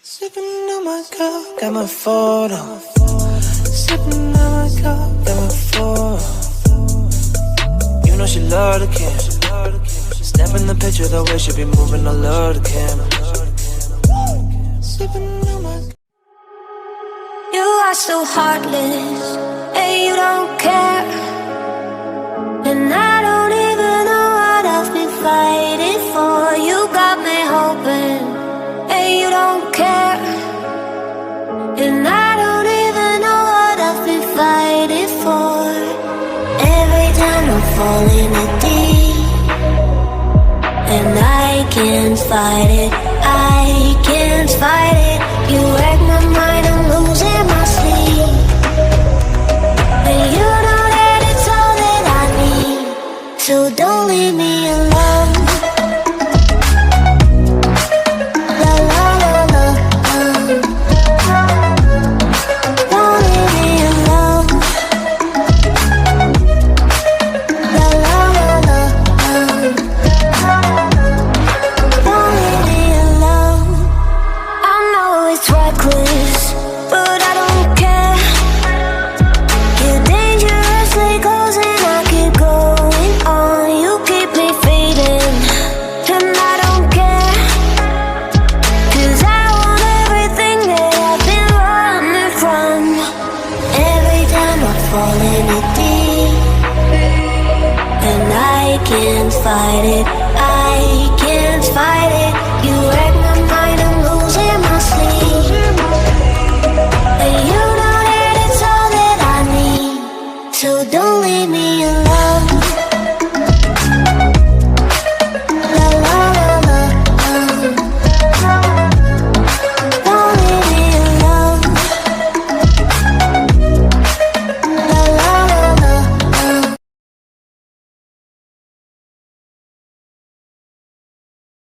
Sipping on my cup, got my photo. Sipping on my cup, got my photo. You know she love the camera. Snap in the picture, the way she be moving, I love the camera. Sipping on my. You are so heartless, and you don't care. And I don't even know what I've been fighting for. You got me hoping, and you don't care. And I don't even know what I've been fighting for. Every time I'm falling in deep, and I can't fight it, I can't fight it. You wreck my mind, I'm losing my sleep. And you know that it's all that I need, so don't leave me alone. La la la la, don't leave me alone. La la la la, don't leave me alone. I know it's reckless, but I don't care. You're dangerously close and I keep going on. You keep me fading, and I don't care. 'Cause I want everything that I've been running from. Every time I fall in it deep, and I can't fight it,